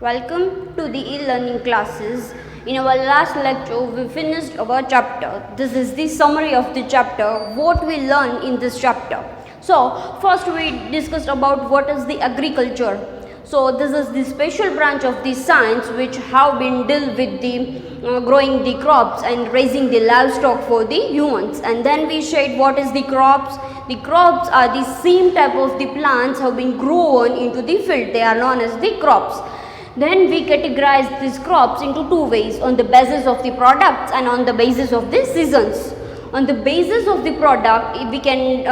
Welcome to the e-learning classes. In our last lecture, we finished our chapter. This is the summary of the chapter, what we learn in this chapter. So, first we discussed about what is the agriculture. So, this is the special branch of the science which have been dealt with the growing the crops and raising the livestock for the humans. And then we said what is the crops. The crops are the same type of the plants have been grown into the field. They are known as the crops. Then we categorize these crops into two ways, on the basis of the products and on the basis of the seasons. On the basis of the product, we can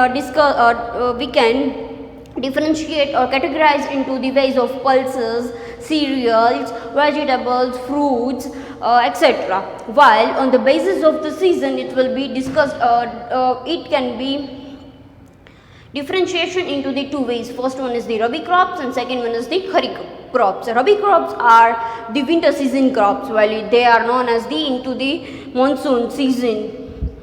differentiate or categorize into the ways of pulses, cereals, vegetables, fruits, etc. While on the basis of the season, it will be discussed, it can be differentiation into the two ways. First one is the rabi crops and second one is the kharif crops. Rabi crops are the winter season crops, while they are known as the into the monsoon season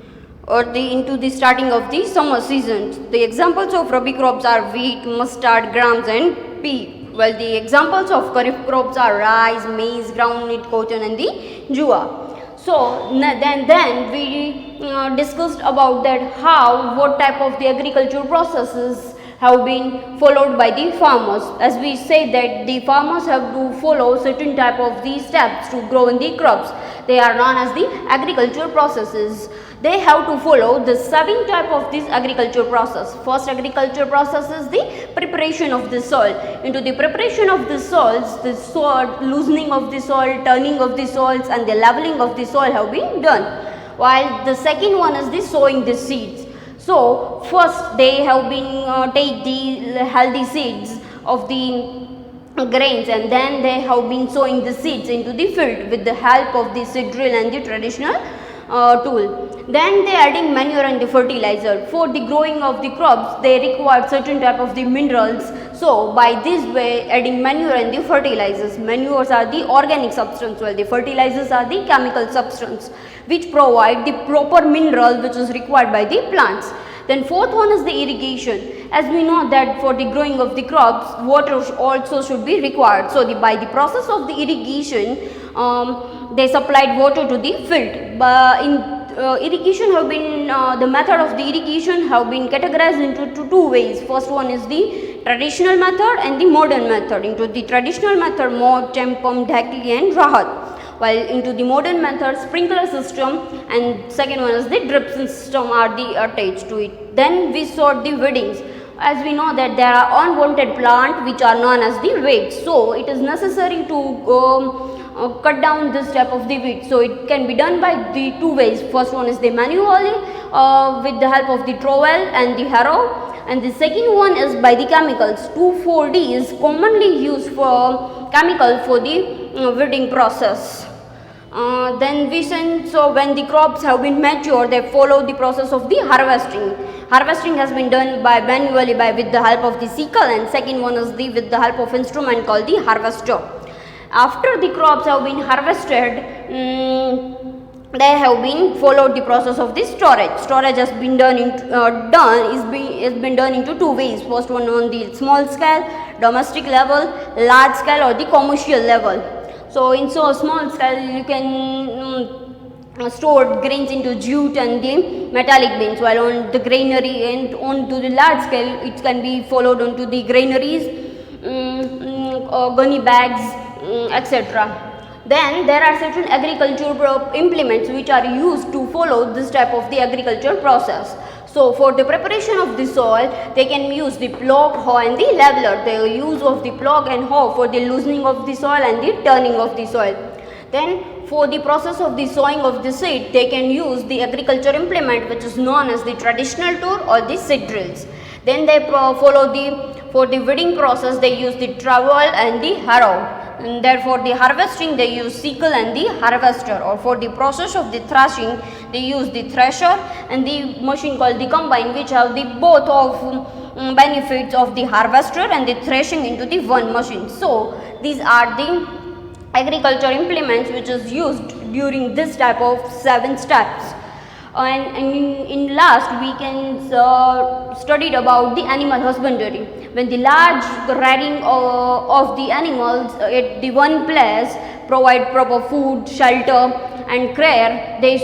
or into the starting of the summer season. The examples of rabi crops are wheat, mustard, grams and pea, while the examples of kharif crops are rice, maize, groundnut, cotton and the jua. So then we discussed about that what type of the agricultural processes have been followed by the farmers. As we say that the farmers have to follow certain type of these steps to grow in the crops. They are known as the agricultural processes. They have to follow the 7 type of this agriculture process. First agriculture process is the preparation of the soil. Into the preparation of the soils, the soil, loosening of the soil, turning of the soils and the leveling of the soil have been done. While the second one is the sowing the seeds. So first they have been take the healthy seeds of the grains and then they have been sowing the seeds into the field with the help of the seed drill and the traditional tool. Then they adding manure and the fertilizer. For the growing of the crops, they require certain type of the minerals. So by this way, adding manure and the fertilizers. Manures are the organic substance, while the fertilizers are the chemical substance, which provide the proper mineral which is required by the plants. Then fourth one is the irrigation. As we know that for the growing of the crops, water also should be required. So by the process of the irrigation, they supplied water to the field. But irrigation have been the method of the irrigation have been categorized into two ways. First one is the traditional method and the modern method. Into the traditional method, mode, pump, dhakli and rahat. While into the modern method, sprinkler system and second one is the drip system are the attached to it. Then we sort the weedings. As we know that there are unwanted plants which are known as the weeds. So it is necessary to cut down this type of the weed. So it can be done by the two ways. First one is the manually with the help of the trowel and the harrow, and the second one is by the chemicals. 2,4-D is commonly used for chemical for the weeding process. So when the crops have been mature, they follow the process of the harvesting. Harvesting has been done by manually with the help of the sickle, and second one is with the help of instrument called the harvester. After the crops have been harvested, they have been followed the process of the storage. Storage has been done into two ways. First one on the small scale, domestic level, large scale or the commercial level. So in small scale, you can store grains into jute and the metallic bins, while on the granary and on to the large scale, it can be followed onto the granaries, gunny bags, etc. Then there are certain agricultural implements which are used to follow this type of the agricultural process. So for the preparation of the soil, they can use the plough, hoe and the leveler. The use of the plough and hoe for the loosening of the soil and the turning of the soil. Then for the process of the sowing of the seed, they can use the agriculture implement which is known as the traditional tool or the seed drills. Then they for the weeding process, they use the trowel and the harrow. And therefore the harvesting, they use sickle and the harvester. Or for the process of the thrashing, they use the thresher and the machine called the combine, which have the both of benefits of the harvester and the threshing into the one machine. So these are the agriculture implements which is used during this type of 7 steps. And in last we can studied about the animal husbandry. When the large rearing of the animals at the one place provide proper food, shelter and care, they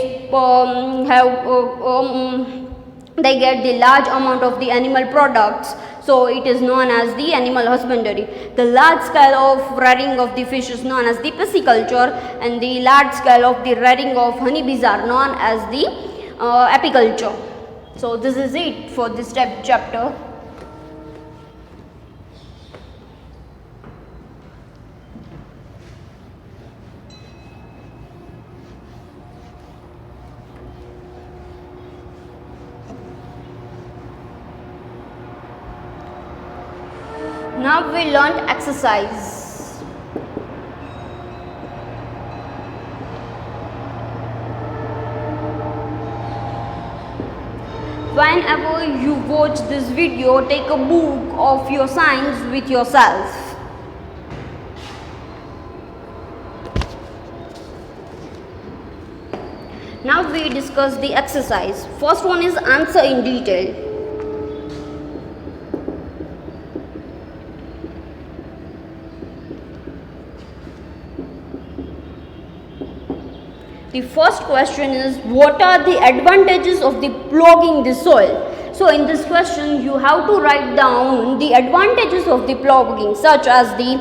get the large amount of the animal products, so it is known as the animal husbandry. The large scale of rearing of the fish is known as the pisciculture, and the large scale of the rearing of honeybees are known as the apiculture. So this is it for this chapter. Now we learned exercise. Whenever you watch this video, take a book of your science with yourself. Now we discuss the exercise. First one is answer in detail. The first question is, what are the advantages of the ploughing the soil? So in this question you have to write down the advantages of the ploughing, such as the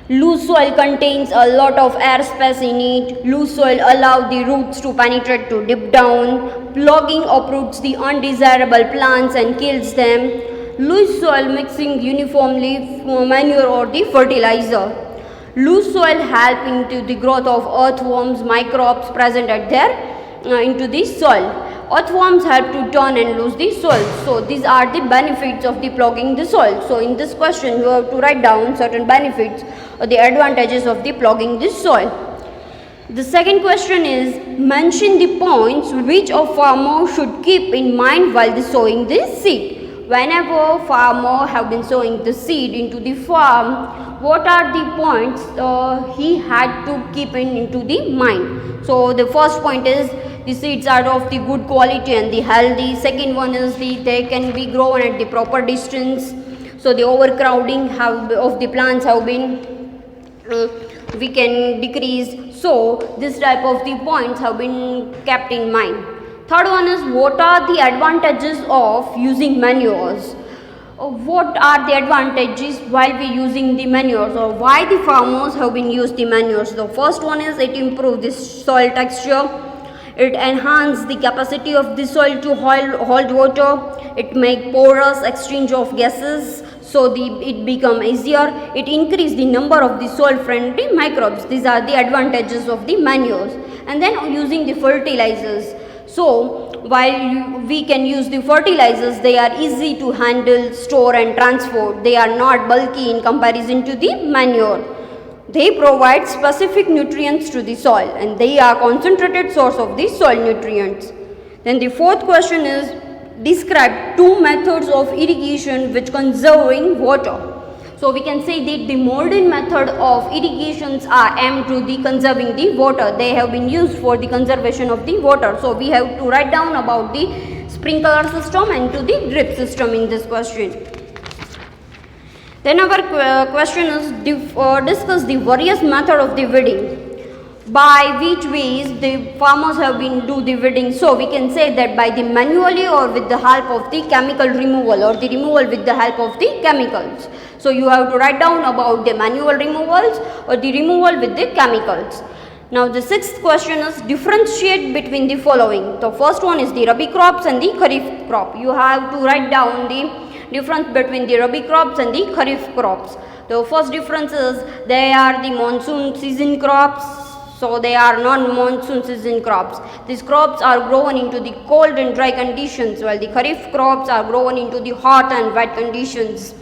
loose soil contains a lot of air space in it, loose soil allows the roots to penetrate to deep down, ploughing uproots the undesirable plants and kills them, loose soil mixing uniformly manure or the fertilizer. Loose soil help into the growth of earthworms, microbes present at into the soil. Earthworms help to turn and lose the soil. So these are the benefits of the ploughing the soil. So in this question you have to write down certain benefits or the advantages of the ploughing the soil. The second question is, mention the points which a farmer should keep in mind while sowing the seed. Whenever farmer have been sowing the seed into the farm, what are the points he had to keep into the mind? So the first point is the seeds are of the good quality and the healthy. Second one is they can be grown at the proper distance. So the overcrowding of the plants have been we can decrease. So this type of the points have been kept in mind. Third one is, what are the advantages of using manures? What are the advantages while we using the manures, or why the farmers have been used the manures? The first one is, it improves the soil texture, it enhances the capacity of the soil to hold water, it make porous exchange of gases, so it become easier, it increase the number of the soil friendly microbes. These are the advantages of the manures. And then using the fertilizers. So while we can use the fertilizers, they are easy to handle, store and transport. They are not bulky in comparison to the manure. They provide specific nutrients to the soil and they are concentrated source of the soil nutrients. Then the fourth question is, describe two methods of irrigation which conserving water. So we can say that the modern method of irrigations are aimed to the conserving the water. They have been used for the conservation of the water. So we have to write down about the sprinkler system and to the drip system in this question. Then our question is, discuss the various method of the weeding. By which ways the farmers have been do the weeding? So we can say that by the manually or with the help of the chemical removal, or the removal with the help of the chemicals. So you have to write down about the manual removals or the removal with the chemicals. Now the sixth question is, differentiate between the following. The first one is the rabi crops and the kharif crop. You have to write down the difference between the rabi crops and the kharif crops. The first difference is, they are the monsoon season crops. So they are non-monsoon season crops. These crops are grown into the cold and dry conditions, while the kharif crops are grown into the hot and wet conditions.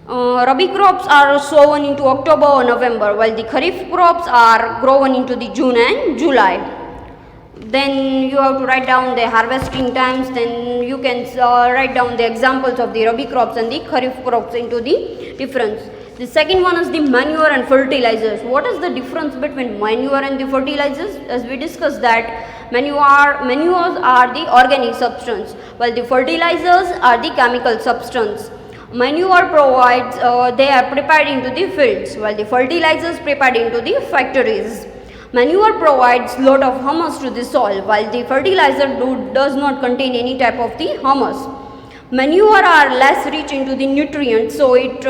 Rabi crops are sown into October or November, while the kharif crops are grown into the June and July. Then you have to write down the harvesting times. Then you can write down the examples of the rabi crops and the kharif crops into the difference. The second one is the manure and fertilizers. What is the difference between manure and the fertilizers? As we discussed that manures are the organic substance, while the fertilizers are the chemical substance. Manure provides, they are prepared into the fields, while the fertilizers prepared into the factories. Manure provides lot of humus to the soil, while the fertilizer does not contain any type of the humus. Manure are less rich into the nutrients, so it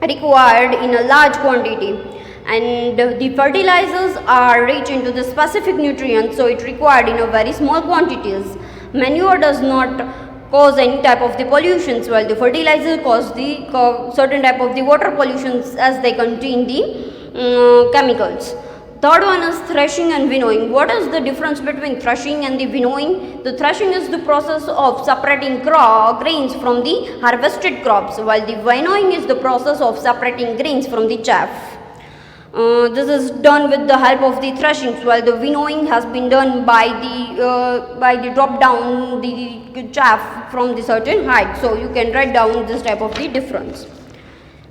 required in a large quantity, and the fertilizers are rich into the specific nutrients, so it required in a very small quantities. Manure does not cause any type of the pollutions, while the fertilizer cause the certain type of the water pollutions as they contain the chemicals. Third one is threshing and winnowing. What is the difference between threshing and the winnowing? The threshing is the process of separating grains from the harvested crops, while the winnowing is the process of separating grains from the chaff. This is done with the help of the threshing, while the winnowing has been done by the drop down the chaff from the certain height. So you can write down this type of the difference.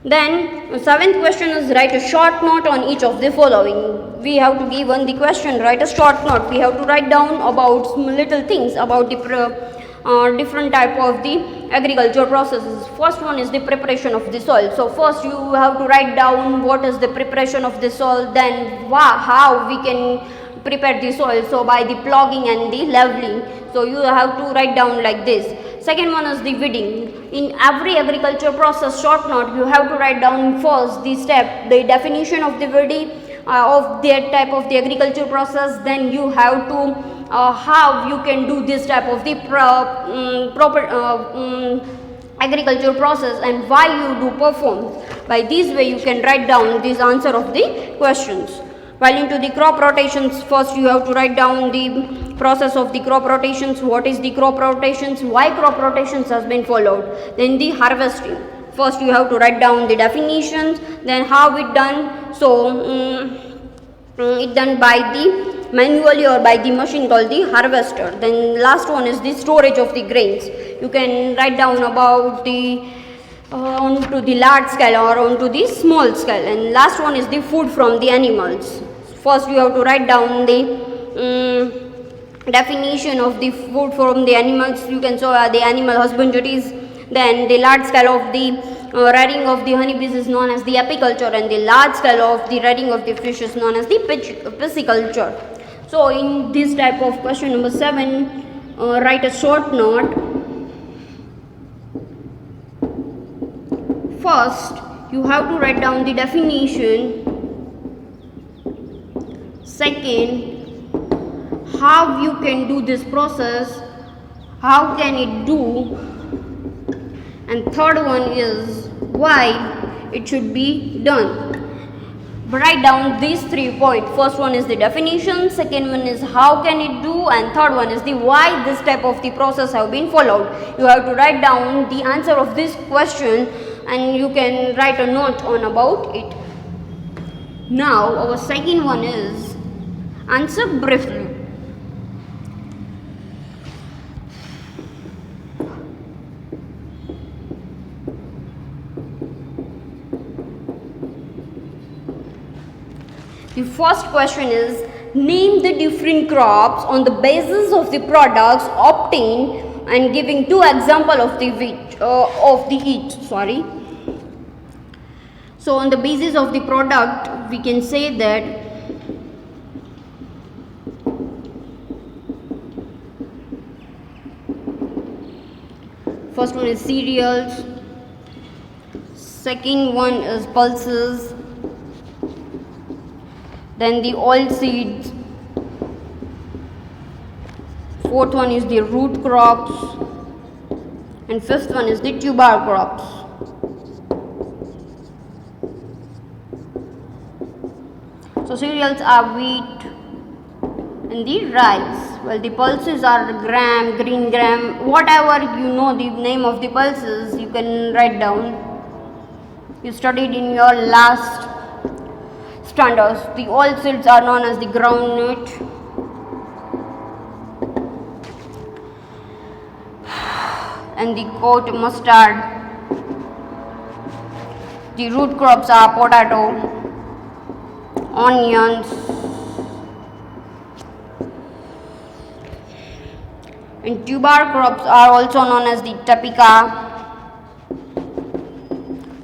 Then seventh question is write a short note on each of the following. We have to given the question, write a short note. We have to write down about little things about the different type of the agriculture processes. First one is the preparation of the soil. So first you have to write down what is the preparation of the soil, then how we can prepare the soil. So by the ploughing and the leveling. So you have to write down like this. Second one is the weeding. In every agriculture process short note, you have to write down first the step, the definition of the weeding, of that type of the agriculture process. Then you have to how you can do this type of the proper agriculture process and why you do perform. By this way you can write down this answer of the questions. While into the crop rotations, first you have to write down the process of the crop rotations, what is the crop rotations, why crop rotations has been followed. Then the harvesting, first you have to write down the definitions, then how it done. So it done by the manually or by the machine called the harvester. Then last one is the storage of the grains. You can write down about the onto the large scale or onto the small scale. And last one is the food from the animals. First you have to write down the definition of the food from the animals. You can show the animal husbandries. Then the large scale of the rearing of the honeybees is known as the apiculture, and the large scale of the rearing of the fish is known as the pisciculture. So in this type of question number 7, write a short note. First you have to write down the definition. Second, how you can do this process, how can it do, and third one is why it should be done. Write down these 3 points. First one is the definition, second one is how can it do, and third one is the why this type of the process have been followed. You have to write down the answer of this question and you can write a note on about it. Now our second one is answer briefly. The first question is name the different crops on the basis of the products obtained and giving 2 examples of the each. So on the basis of the product we can say that first one is cereals, second one is pulses, then the oil seeds, fourth one is the root crops, and fifth one is the tuber crops. So cereals are wheat and the rice, while the pulses are gram, green gram, whatever you know the name of the pulses you can write down. You studied in your last standards. The oil seeds are known as the groundnut. And the goat mustard. The root crops are potato, onions, And tuber crops are also known as the tapica.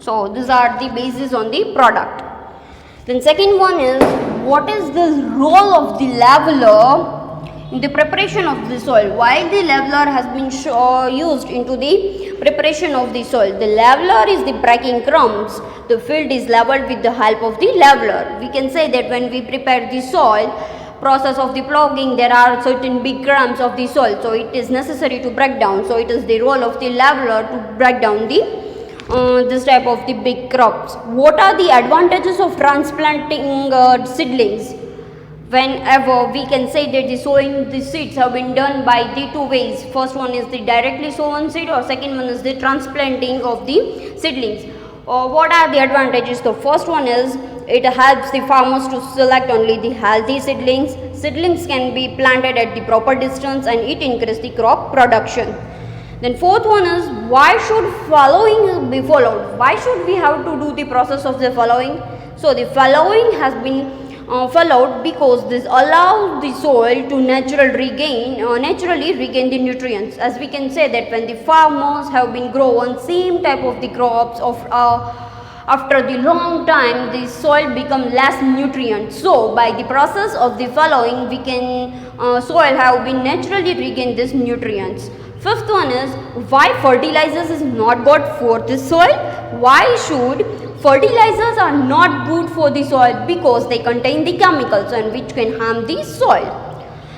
So these are the bases on the product. Then second one is, what is the role of the leveler in the preparation of the soil? Why the leveler has been used into the preparation of the soil? The leveler is the breaking crumbs. The field is leveled with the help of the leveler. We can say that when we prepare the soil, process of the ploughing, there are certain big crumbs of the soil, so it is necessary to break down. So it is the role of the leveler to break down the this type of the big crops. What are the advantages of transplanting seedlings? Whenever we can say that the sowing the seeds have been done by the two ways. First one is the directly sown seed, or second one is the transplanting of the seedlings. What are the advantages? The first one is, it helps the farmers to select only the healthy seedlings. Seedlings can be planted at the proper distance and it increases the crop production. Then fourth one is, why should following be followed? Why should we have to do the process of the following? So the following has been followed because this allows the soil to naturally regain the nutrients. As we can say that when the farmers have been grown same type of the crops of after the long time, the soil become less nutrient. So by the process of the following, we can soil have been naturally regain these nutrients. Fifth one is, why fertilizers is not good for the soil? Why should fertilizers are not good for the soil? Because they contain the chemicals and which can harm the soil,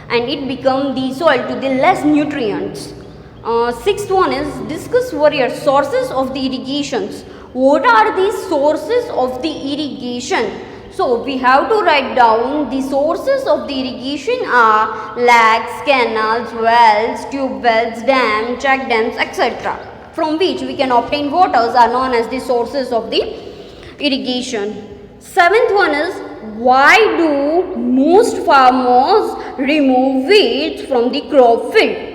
and it become the soil to the less nutrients. Sixth one is, discuss various sources of the irrigations. What are the sources of the irrigation? So we have to write down the sources of the irrigation are lakes, canals, wells, tube wells, dams, check dams, etc. from which we can obtain waters are known as the sources of the irrigation. Seventh one is, why do most farmers remove weeds from the crop field?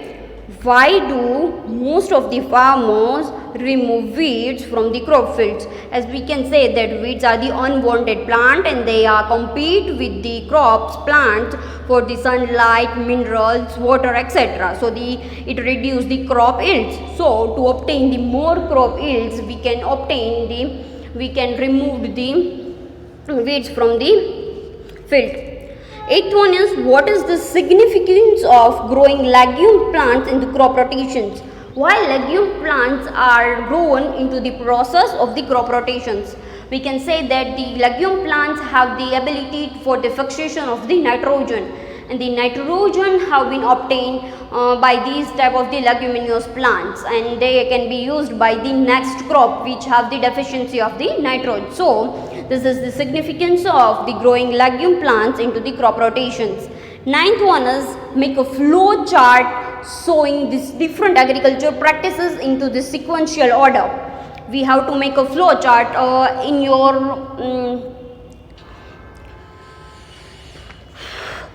Why do most of the farmers remove weeds from the crop fields? As we can say that weeds are the unwanted plant and they are compete with the crops plants for the sunlight, minerals, water, etc. So it reduces the crop yields. So to obtain the more crop yields, we can remove the weeds from the field. Eighth one is, what is the significance of growing legume plants in the crop rotations? Why legume plants are grown into the process of the crop rotations? We can say that the legume plants have the ability for the fixation of the nitrogen, and the nitrogen have been obtained by these type of the leguminous plants, and they can be used by the next crop which have the deficiency of the nitrogen. So this is the significance of the growing legume plants into the crop rotations. Ninth one is, make a flow chart showing these different agriculture practices into the sequential order. We have to make a flow chart in your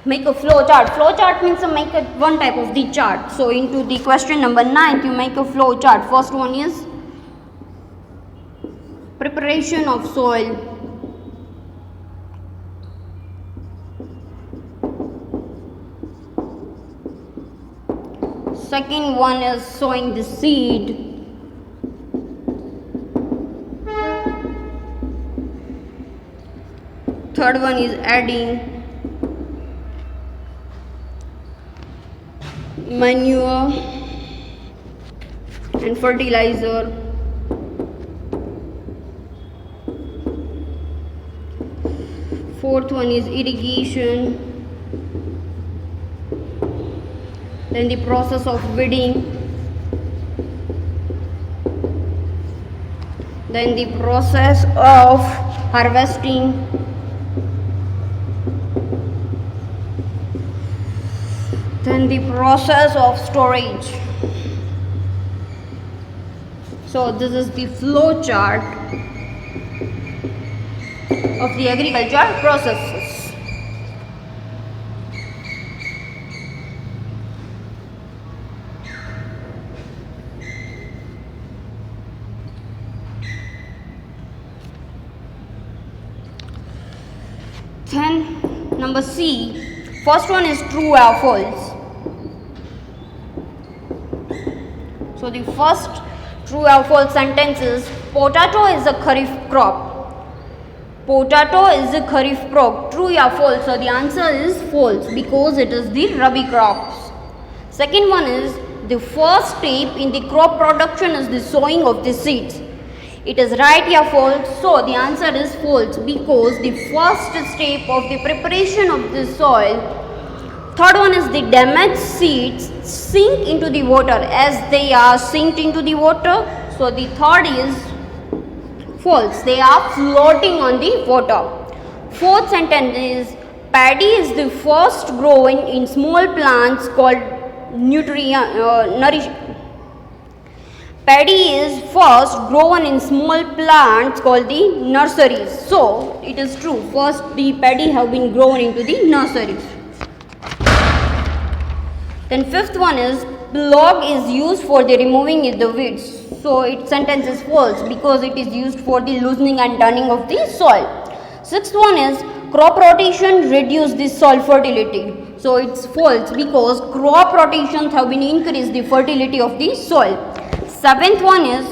make a flow chart. Flow chart means make one type of the chart. So into the question number 9, you make a flow chart. First one is preparation of soil. Second one is sowing the seed. Third one is adding manure and fertilizer. Fourth one is irrigation. Then the process of weeding. Then the process of harvesting. Then the process of storage. So this is the flow chart of the agriculture processes. Then number C. First one is true or false. So the first true or false sentence is potato is a kharif crop. Potato is a kharif crop. True or false? So the answer is false because it is the rabi crops. Second one is the first step in the crop production is the sowing of the seeds. It is right or false? So the answer is false because the first step of the preparation of the soil. Third one is the damaged seeds sink into the water as they are sinked into the water. So the third is false. They are floating on the water. Fourth sentence is paddy is the first grown in small plants called Paddy is first grown in small plants called the nurseries. So it is true. First the paddy have been grown into the nurseries. Then fifth one is plug is used for the removing the weeds. So its sentence is false because it is used for the loosening and turning of the soil. Sixth one is crop rotation reduce the soil fertility. So it's false because crop rotations have been increased the fertility of the soil. Seventh one is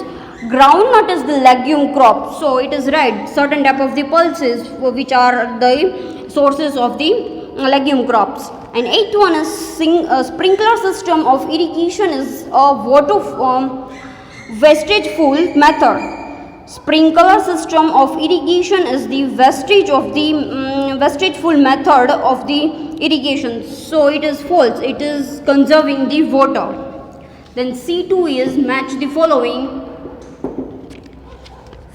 groundnut is the legume crop. So it is right. Certain type of the pulses which are the sources of the legume crops. And eighth one is sprinkler system of irrigation is a water wastageful method. Sprinkler system of irrigation is the wastageful method of the irrigation. So it is false. It is conserving the water. Then C2 is match the following.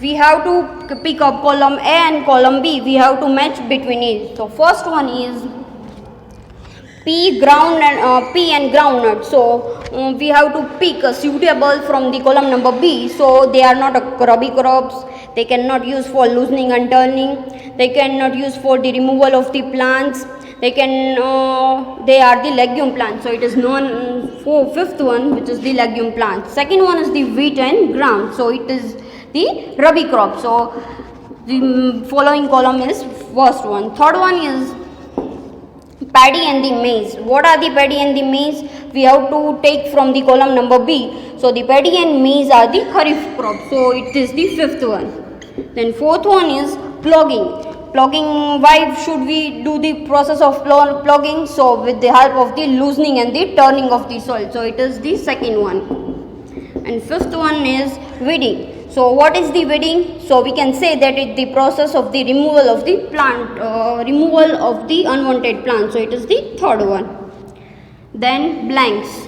We have to pick up column A and column B. We have to match between it. So first one is P and groundnut. So we have to pick a suitable from the column number B. So they are not rabi crops. They cannot use for loosening and turning. They cannot use for the removal of the plants. They are the legume plants. So it is for fifth one, which is the legume plant. Second one is the wheat and gram. So it is the rabi crop. So the following column is first one. Third one is paddy and the maize. What are the paddy and the maize? We have to take from the column number B. So the paddy and maize are the kharif crop. So it is the fifth one. Then fourth one is plugging. Plugging, why should we do the process of plugging? So with the help of the loosening and the turning of the soil. So it is the second one. And fifth one is weeding. So what is the weeding? So we can say that it is the process of the removal of the plant, removal of the unwanted plant. So it is the third one. Then blanks.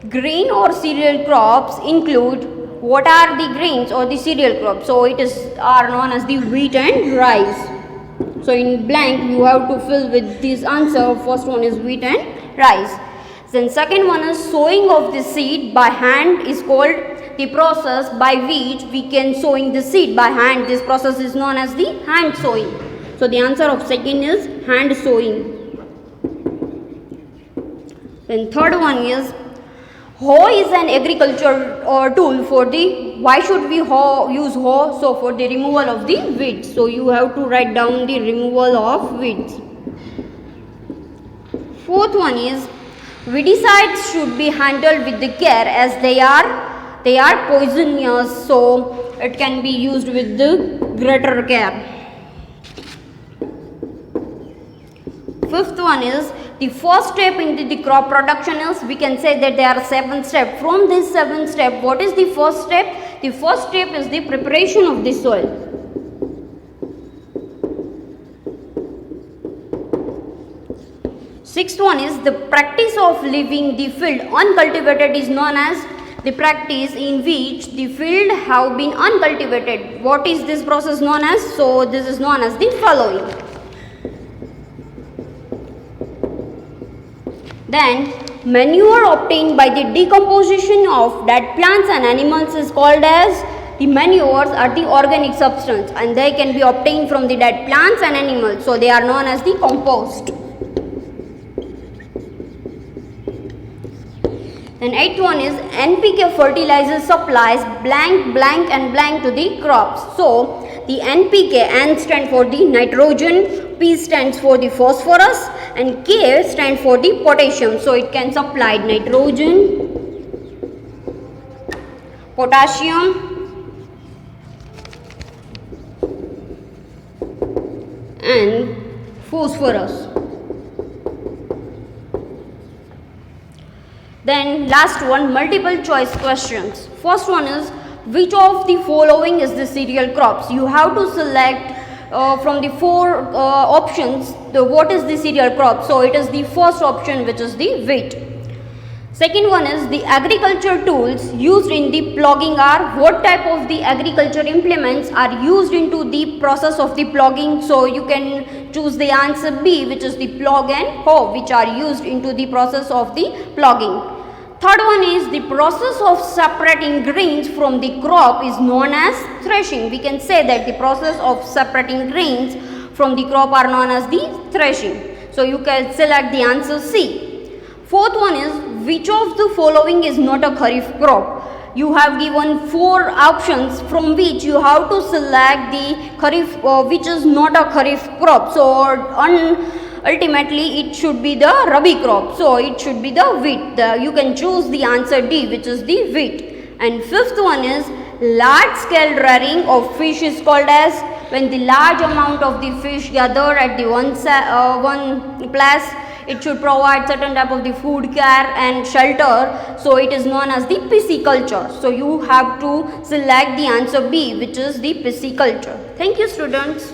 Grain or cereal crops include, what are the grains or the cereal crops? So it are known as the wheat and rice. So in blank you have to fill with this answer. First one is wheat and rice. Then second one is sowing of the seed by hand is called the process by which we can sowing the seed by hand. This process is known as the hand sowing. So the answer of second is hand sowing. Then third one is hoe is an agriculture tool for the, why should we use hoe? So for the removal of the weeds. So you have to write down the removal of weeds. Fourth one is weedicides should be handled with the care as they are poisonous. So it can be used with the greater care. Fifth one is the first step into the crop production is, we can say that there are 7 steps. From this 7 step, what is the first step? The first step is the preparation of the soil. Sixth one is the practice of leaving the field uncultivated is known as the practice in which the field have been uncultivated. What is this process known as? So this is known as the following. Then manure obtained by the decomposition of dead plants and animals is called as, the manures are the organic substance and they can be obtained from the dead plants and animals. So they are known as the compost. Then eighth one is NPK fertilizer supplies blank, blank and blank to the crops. So the NPK, N stands for the nitrogen, P stands for the phosphorus, and K stand for the potassium. So it can supply nitrogen, potassium and phosphorus. Then last one, multiple choice questions. First one is, which of the following is the cereal crops? You have to select from the four options what is the cereal crop. So it is the first option, which is the wheat. Second one is, the agriculture tools used in the ploughing are, what type of the agriculture implements are used into the process of the ploughing? So you can choose the answer B, which is the plough and hoe, which are used into the process of the ploughing. Third one is, the process of separating grains from the crop is known as threshing. We can say that the process of separating grains from the crop are known as the threshing. So you can select the answer C. Fourth one is, which of the following is not a kharif crop? You have given four options from which you have to select the kharif which is not a kharif crop. So ultimately it should be the rabi crop. So it should be the wheat. You can choose the answer D, which is the wheat. And fifth one is, large scale rearing of fish is called as, when the large amount of the fish gather at the one place, it should provide certain type of the food, care and shelter. So it is known as the pisciculture. So you have to select the answer B, which is the pisciculture. Thank you, students.